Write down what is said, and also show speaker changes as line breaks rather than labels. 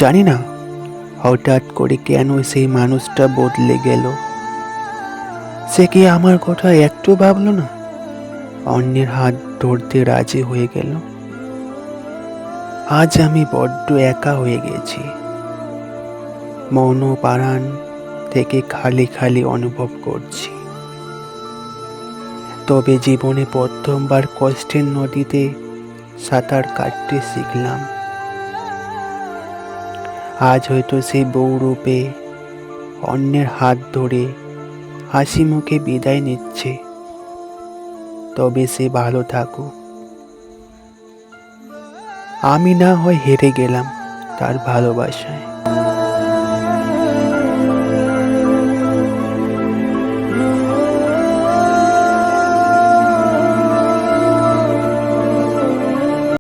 জানি না হঠাৎ করে কেন সেই মানুষটা বদলে গেল। সে কি আমার কথা একটু ভাবলো না? অন্যের হাত ধরতে রাজি হয়ে গেল। আজ আমি বড্ড একা হয়ে গেছি। মন ও প্রাণ থেকে খালি খালি অনুভব করছি। তবে জীবনে প্রথমবার কষ্টের নদীতে সাঁতার কাটতে শিখলাম। আজ হয়তো সেই বউরূপে অন্যের হাত ধরে হাসি মুখে বিদায় নিচ্ছে। তবে সে ভালো থাকুক। আমি না হয় হেরে গেলাম তার ভালোবাসায়।